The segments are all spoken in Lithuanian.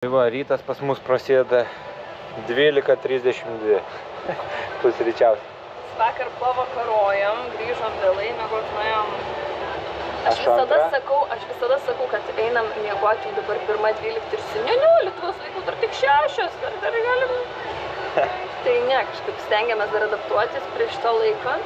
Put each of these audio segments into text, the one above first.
Tai va, rytas pas mus prasideda 12:32. Pusryčiausia. Vakar pavakarojam, grįžom vėlai, miegot nuėjom. Aš visada sakau, kad einam miegoti dabar 1:12 ir seniau, Lietuvos laikų dar tik 6, dar galim. Tai ne, kažkaip stengiamės dar adaptuotis prie šito laiko.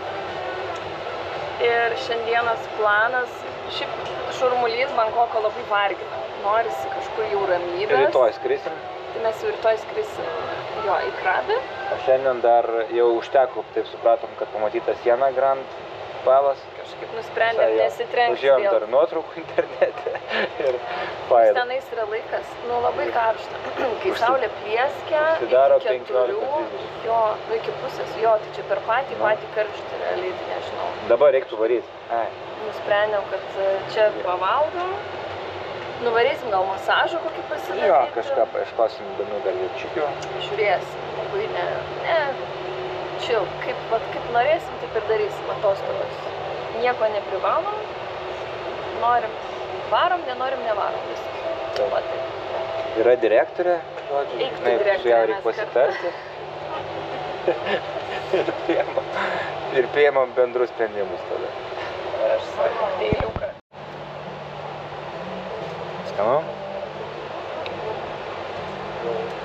Ir šiandienos planas, šiaip šurmulys Bankoko labai vargina. Norisi kažkur jau ramybės. Rytoj skrisim. Tai mes jau rytoj skrisim jo į Krabį. O šiandien dar jau užteko, taip supratom, kad pamatyta siena Grand Palace. Kažkaip nusprendėm nesitrenkti. Važiuojam dar nuotraukų internete ir failų. Tenais yra laikas, labai karšta. Kai saulė plieskia, Užsidaro iki 4, 15:30. jo, iki pusės, jo, tai čia per patį karštį realiai, tai nežinau. Dabar reiktų varyti. Nusprendėm, kad čia pavalgom. Nuvarysim gal masažą kokį pasidaryti. Jo, kažką paieškosim įdomių dalyčių. Žiūrėsim, labai chill, kaip norėsim, taip ir darysim atostogos. Nieko neprivalom, norim varom, nenorim nevarom viskas. Va taip. Yra direktorė, žodžiu, su ją reikia pasitarti. Ir priėmam bendrus sprendimus tada. Aš sakau, teiliuką. Skanu?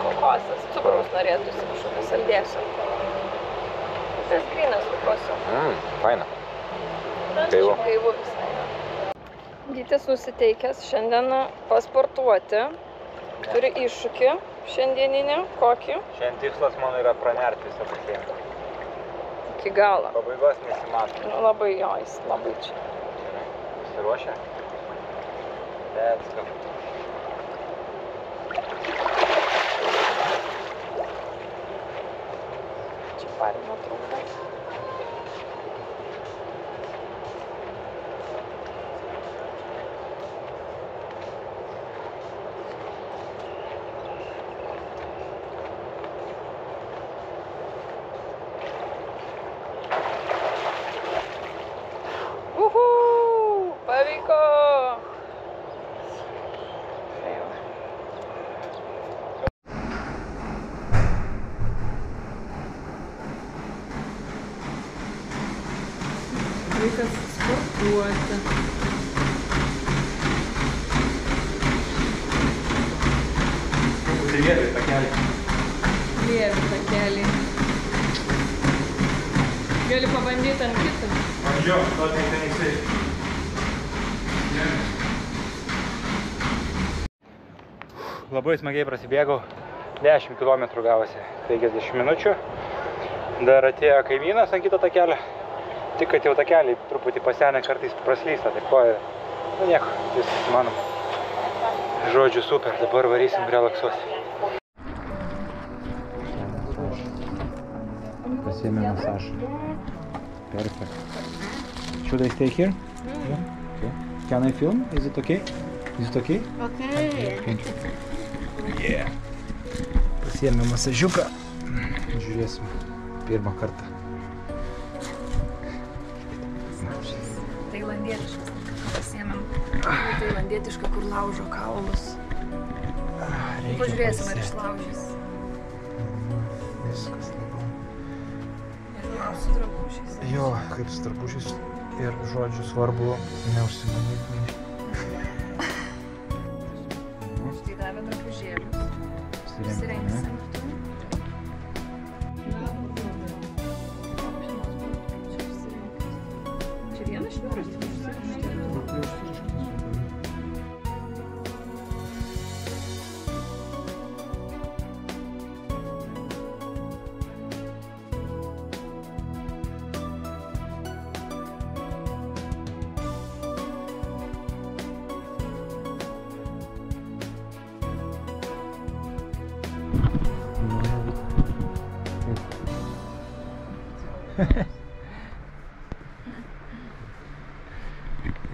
Kokosas, cukraus norėtųsi kažkokio saldėsio. Tas grynas kokosio. Faina. Gaivu visai. Gytis nusiteikęs šiandien pasportuoti. Turi iššūkį šiandieninį. Kokį? Šiandien tikslas mano yra pranerti visą baseiną. Iki galo. Pabaigos nesimato. Labai jo, jis labai čia. Pasiruošę? Let's go. Čia parė nuotrauką. Pavyko! Laikas sportuoti. Lievi takelį. Lievi takelį. Gali pabandyti ant kito. Jo, to tai tenisai. Labai smagiai prasibėgau. 10 km gavosi 50 minučių. Dar atėjo kaimynas ant kito takelio. Tik kad jau takeliai truputį pasenę kartais praslysta, tai koja, nieko, viskas manom. Žodžiu, super, dabar varysim relaksuoti. Pasiėmė masažą. Perfect. Should I stay here? Yeah. Okay. Can I film? Is it okay? Is it okay? Okay. Thank you. Yeah. Pasiėmė masažiuką. Žiūrėsim pirmą kartą. Tailandietiškas. Pasiėmėm tailandietišką, kur laužo kaulus. Pažiūrėsim, ar išlaužys. Viskas labai. Ir su drabužiais. Jo, kaip su drabužiais. Ir žodžiu svarbu neužsimanyti. Štai davė drabužėlius. Įsirengsim. Čia vienas šitas?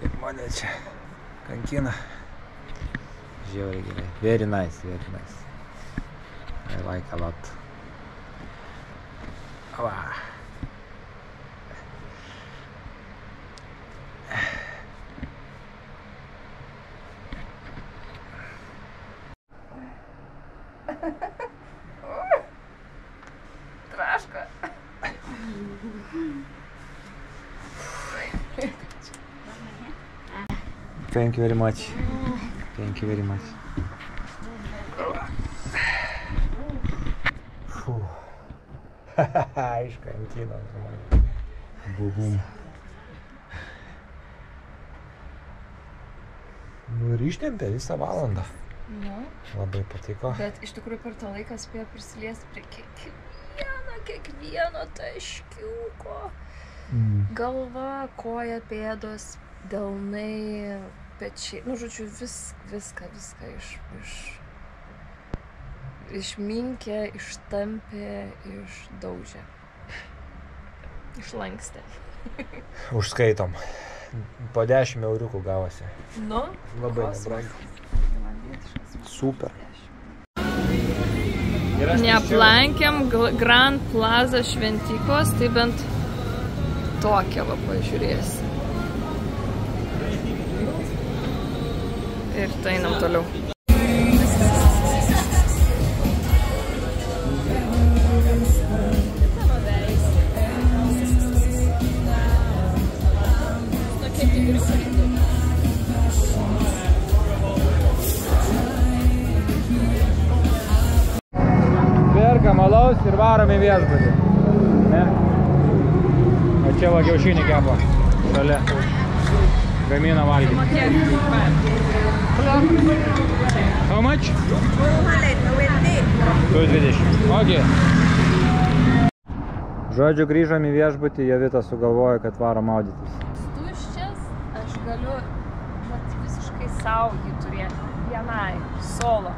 Ir mane čia kankina. Žiauriai gerai. Very nice, very nice. I like a lot. Va. Traška. Thank you very much. Thank you very much. Iškankino. Bubum. Nu ir ištempė visą valandą. Nu. Labai patiko. Bet iš tikrųjų per tą laiką spėjo prisiliesti prie kiekvieno taškiuko. Galva, koja, pėdos, delnai, pečiai. Nu, žodžiu, viską išminkė, ištampė, išdaužė. Išlankstė. Užskaitom. Po 10 euriukų gavosi. Nu? Labai nebrangiai. Super. Neaplankėm Grand Plaza šventyklos, tai bent tokią va pažiūrėsim. Ir tai einam toliau. Perkam alaus ir varom į viešbutį. Ne? O čia va kiaušinį kepa. Šalia. Gamina valgyti. How much? 220. Ok. Žodžiu, grįžom į viešbutį, Jovita sugalvojo, kad varo maudytis. Tuščias, aš galiu visiškai savo jį turėti. Vienai. Solo.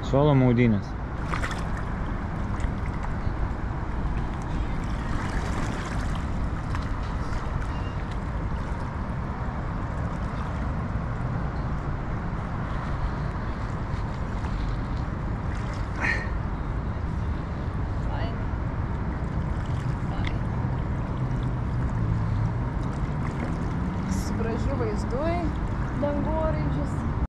Solo maudynės. Gražių vaizdų, dangoraižius.